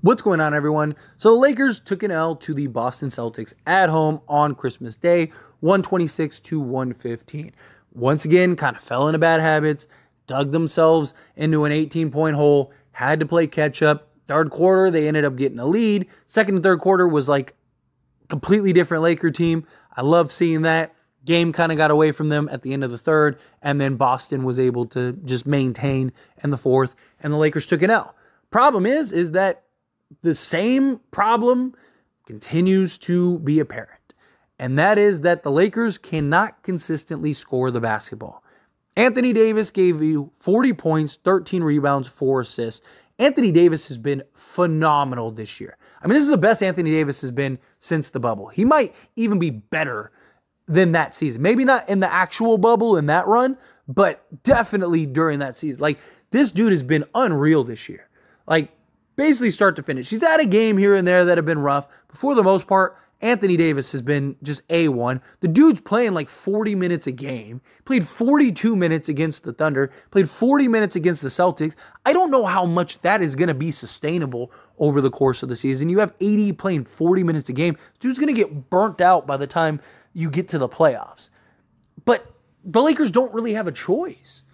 What's going on, everyone? So the Lakers took an L to the Boston Celtics at home on Christmas Day, 126 to 115. Once again, kind of fell into bad habits, dug themselves into an 18-point hole, had to play catch-up. Third quarter, they ended up getting a lead. Second and third quarter was like a completely different Laker team. I love seeing that. Game kind of got away from them at the end of the third, and then Boston was able to just maintain in the fourth, and the Lakers took an L. Problem is that the same problem continues to be apparent, and that is that the Lakers cannot consistently score the basketball. Anthony Davis gave you 40 points, 13 rebounds, 4 assists. Anthony Davis has been phenomenal this year. I mean, this is the best Anthony Davis has been since the bubble. He might even be better than that season. Maybe not in the actual bubble in that run, but definitely during that season. Like, this dude has been unreal this year. Like, basically start to finish. He's had a game here and there that have been rough, but for the most part, Anthony Davis has been just A1. The dude's playing like 40 minutes a game. Played 42 minutes against the Thunder. Played 40 minutes against the Celtics. I don't know how much that is going to be sustainable over the course of the season. You have AD playing 40 minutes a game. This dude's going to get burnt out by the time you get to the playoffs. But the Lakers don't really have a choice,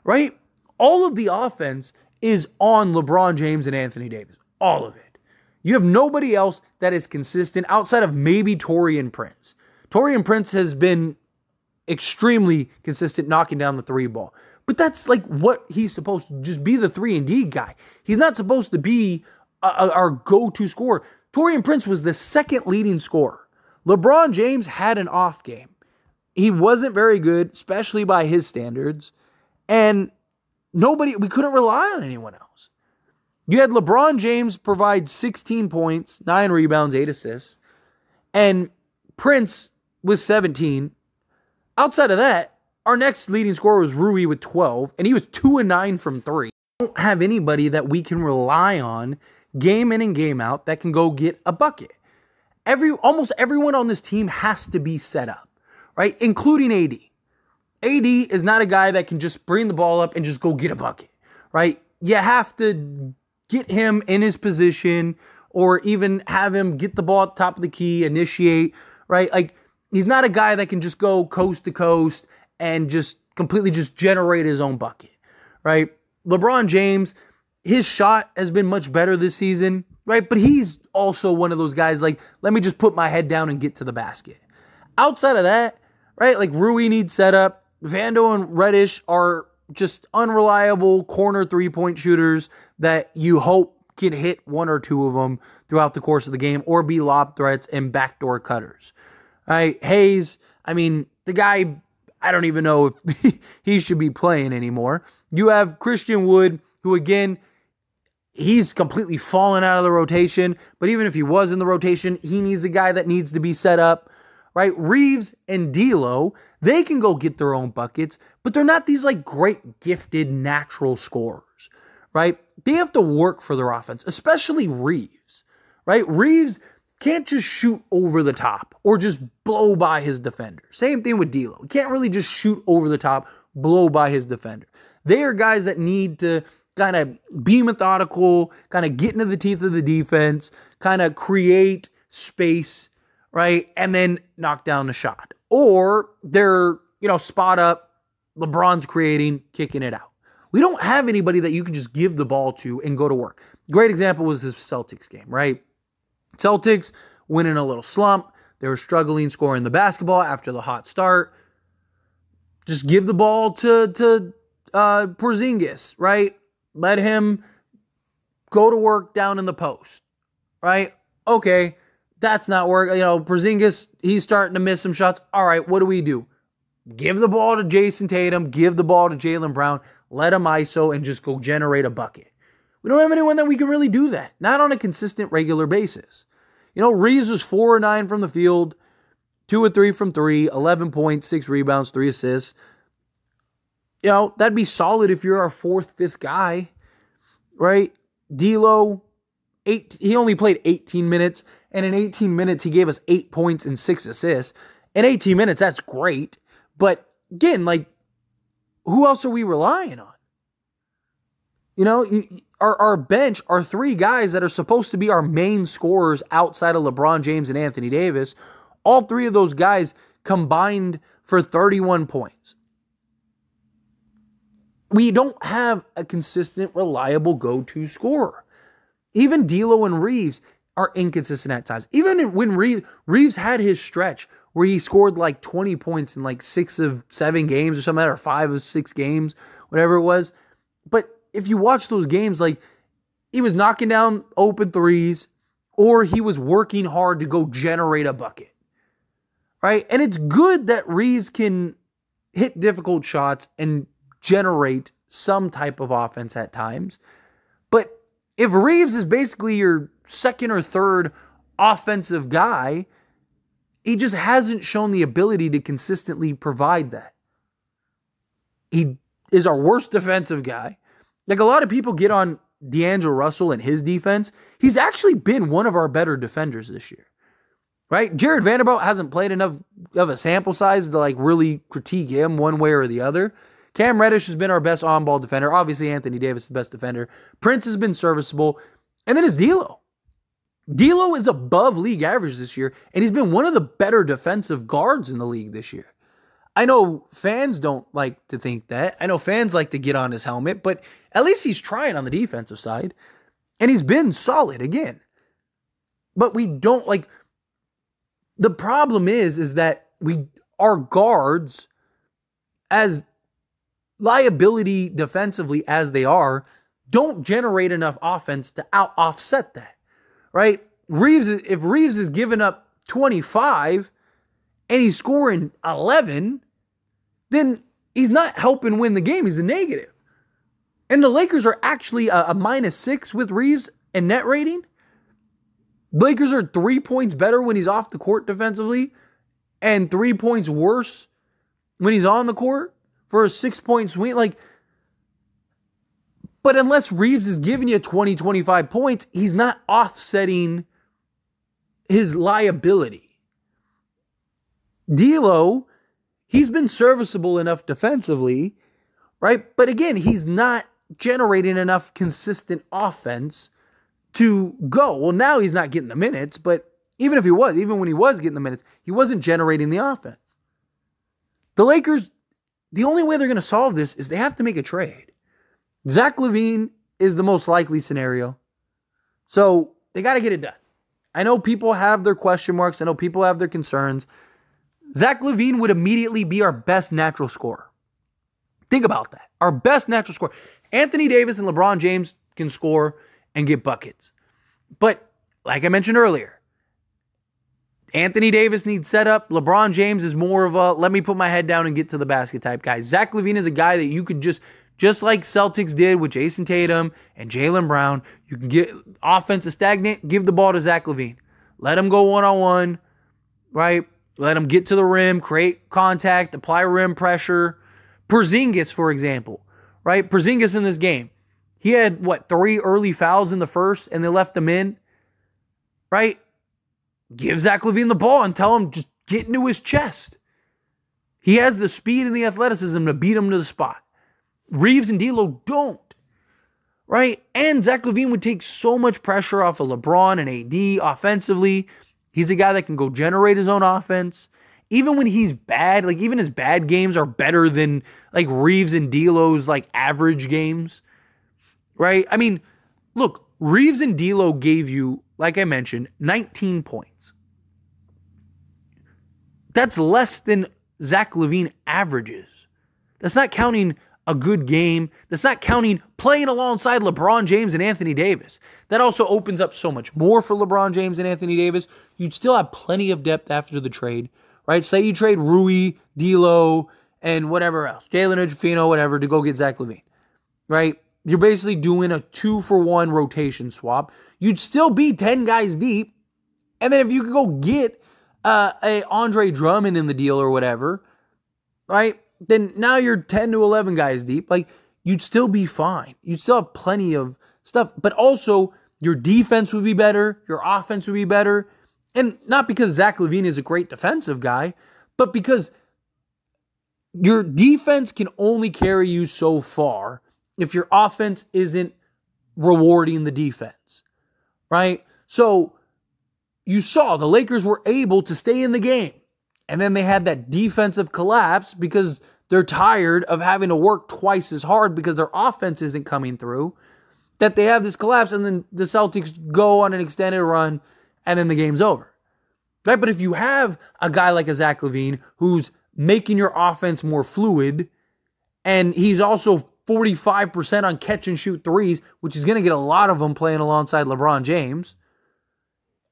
right? All of the offense is on LeBron James and Anthony Davis. All of it. You have nobody else that is consistent outside of maybe Taurean Prince. Taurean Prince has been extremely consistent knocking down the three ball. But that's like what he's supposed to just be, the 3-and-D guy. He's not supposed to be our go-to scorer. Taurean Prince was the second leading scorer. LeBron James had an off game. He wasn't very good, especially by his standards. And we couldn't rely on anyone else. You had LeBron James provide 16 points, 9 rebounds, 8 assists, and Prince was 17. Outside of that, our next leading scorer was Rui with 12, and he was 2-9 from 3. We don't have anybody that we can rely on game in and game out that can go get a bucket. Almost everyone on this team has to be set up, right? Including AD. AD is not a guy that can just bring the ball up and just go get a bucket, right? You have to get him in his position or even have him get the ball at the top of the key, initiate, right? Like, he's not a guy that can just go coast to coast and just completely just generate his own bucket, right? LeBron James, his shot has been much better this season, right? But he's also one of those guys like, let me just put my head down and get to the basket. Outside of that, right, like Rui needs setup. Vando and Reddish are just unreliable corner three-point shooters that you hope can hit one or two of them throughout the course of the game or be lob threats and backdoor cutters. All right, Hayes, I mean, the guy, I don't even know if he should be playing anymore. You have Christian Wood, who again, he's completely fallen out of the rotation, but even if he was in the rotation, he needs a guy that needs to be set up, right? Reeves and D'Lo, they can go get their own buckets, but they're not these like great gifted natural scorers, right? They have to work for their offense, especially Reeves, right? Reeves can't just shoot over the top or just blow by his defender. Same thing with D'Lo. He can't really just shoot over the top, blow by his defender. They are guys that need to kind of be methodical, kind of get into the teeth of the defense, kind of create space, right? And then knock down the shot. Or they're, spot up, LeBron's creating, kicking it out. We don't have anybody that you can just give the ball to and go to work. Great example was this Celtics game, right? Celtics went in a little slump. They were struggling scoring the basketball after the hot start. Just give the ball to Porzingis, right? Let him go to work down in the post, right? Okay. That's not working. Porzingis, he's starting to miss some shots. All right, what do? Give the ball to Jason Tatum. Give the ball to Jaylen Brown. Let him ISO and just go generate a bucket. We don't have anyone that we can really do that. Not on a consistent, regular basis. Reeves was 4-9 from the field, 2-3 from 3, 11 points, 6 rebounds, 3 assists. That'd be solid if you're our 4th, 5th guy, right? D'Lo, he only played 18 minutes. And in 18 minutes, he gave us 8 points and 6 assists. In 18 minutes, that's great. But again, like, who else are we relying on? our bench are three guys that are supposed to be our main scorers outside of LeBron James and Anthony Davis. All three of those guys combined for 31 points. We don't have a consistent, reliable go-to scorer. Even D'Lo and Reeves are inconsistent at times. Even when Reeves had his stretch where he scored like 20 points in like 6 of 7 games or something, or 5 of 6 games, whatever it was. But if you watch those games, like he was knocking down open threes or he was working hard to go generate a bucket. Right? And it's good that Reeves can hit difficult shots and generate some type of offense at times. But if Reeves is basically your second or third offensive guy, he just hasn't shown the ability to consistently provide that. He is our worst defensive guy. Like a lot of people get on D'Angelo Russell and his defense. He's actually been one of our better defenders this year. Right? Jared Vanderbilt hasn't played enough of a sample size to like really critique him one way or the other. Cam Reddish has been our best on-ball defender. Obviously, Anthony Davis is the best defender. Prince has been serviceable. And then it's D'Lo. D'Lo is above league average this year, and he's been one of the better defensive guards in the league this year. I know fans don't like to think that. I know fans like to get on his helmet, but at least he's trying on the defensive side. And he's been solid again. But we don't like... The problem is that our guards, as liability defensively as they are, don't generate enough offense to offset that, right? If Reeves is giving up 25 and he's scoring 11, then he's not helping win the game. He's a negative. And the Lakers are actually a -6 with Reeves in net rating. Lakers are 3 points better when he's off the court defensively and 3 points worse when he's on the court for a 6-point swing. But unless Reeves is giving you 20, 25 points, he's not offsetting his liability. D'Lo, he's been serviceable enough defensively, right? But again, he's not generating enough consistent offense to go. Well, now he's not getting the minutes, but even when he was getting the minutes, he wasn't generating the offense. The Lakers, the only way they're going to solve this is they have to make a trade. Zach LaVine is the most likely scenario. So they got to get it done. I know people have their question marks. I know people have their concerns. Zach LaVine would immediately be our best natural scorer. Think about that. Our best natural scorer. Anthony Davis and LeBron James can score and get buckets. But like I mentioned earlier, Anthony Davis needs setup. LeBron James is more of a let me put my head down and get to the basket type guy. Zach LaVine is a guy that you could just like Celtics did with Jason Tatum and Jaylen Brown, you can get offensive stagnant, give the ball to Zach LaVine. Let him go one-on-one, right? Let him get to the rim, create contact, apply rim pressure. Porzingis, for example, right? Porzingis in this game, he had, 3 early fouls in the first, and they left him in, right? Give Zach LaVine the ball and tell him just get into his chest. He has the speed and the athleticism to beat him to the spot. Reeves and D'Lo don't, right? And Zach LaVine would take so much pressure off of LeBron and AD offensively. He's a guy that can go generate his own offense. Even when he's bad, even his bad games are better than Reeves and D'Lo's average games. Right? I mean, look, Reeves and D'Lo gave you, like I mentioned, 19 points. That's less than Zach LaVine averages. That's not counting a good game. That's not counting playing alongside LeBron James and Anthony Davis. That also opens up so much more for LeBron James and Anthony Davis. You'd still have plenty of depth after the trade, right? Say you trade Rui, D'Lo, and whatever else, Jalen Ojafino, whatever, to go get Zach LaVine, right? You're basically doing a 2-for-1 rotation swap. You'd still be 10 guys deep. And then if you could go get a Andre Drummond in the deal or whatever, right? Then now you're 10 to 11 guys deep. You'd still be fine. You'd still have plenty of stuff. But also, your defense would be better. Your offense would be better. And not because Zach LaVine is a great defensive guy, but because your defense can only carry you so far if your offense isn't rewarding the defense, right? So you saw the Lakers were able to stay in the game. And then they had that defensive collapse because they're tired of having to work twice as hard because their offense isn't coming through, that they have this collapse, and then the Celtics go on an extended run, and then the game's over. Right? But if you have a guy like a Zach LaVine who's making your offense more fluid, and he's also 45% on catch and shoot threes, which is going to get a lot of them playing alongside LeBron James.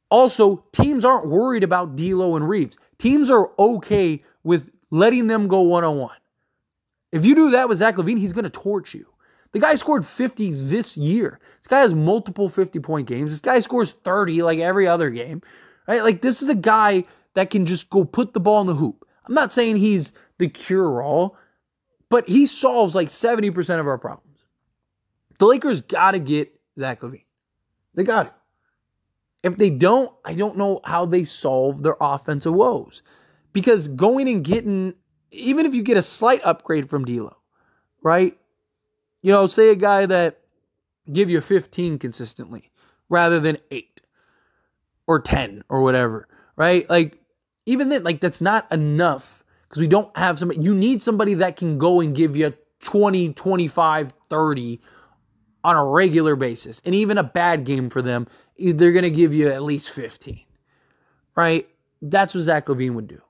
Also, teams aren't worried about D'Lo and Reeves. Teams are okay with letting them go one-on-one. If you do that with Zach LaVine, he's going to torch you. The guy scored 50 this year. This guy has multiple 50-point games. This guy scores 30 like every other game. Right? Like, this is a guy that can just go put the ball in the hoop. I'm not saying he's the cure-all, but he solves like 70% of our problems. The Lakers got to get Zach LaVine. They got to. If they don't, I don't know how they solve their offensive woes. Because going and getting, even if you get a slight upgrade from D'Lo, right? You know, say a guy that give you 15 consistently rather than 8 or 10 or whatever, right? Like, even then, like, that's not enough because we don't have somebody. You need somebody that can go and give you 20, 25, 30 on a regular basis. And even a bad game for them, they're going to give you at least 15, right? That's what Zach LaVine would do.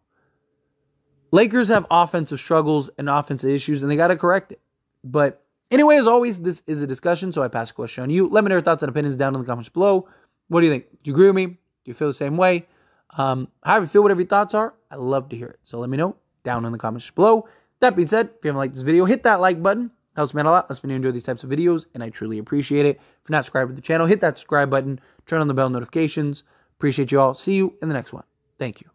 Lakers have offensive struggles and offensive issues, and they got to correct it. But anyway, as always, this is a discussion, so I pass the question on you. Let me know your thoughts and opinions down in the comments below. What do you think? Do you agree with me? Do you feel the same way? However you feel, whatever your thoughts are, I love to hear it. So let me know down in the comments below. That being said, if you haven't liked this video, hit that like button. Helps me out a lot. Lets me know you enjoy these types of videos, and I truly appreciate it. If you're not subscribed to the channel, hit that subscribe button. Turn on the bell notifications. Appreciate you all. See you in the next one. Thank you.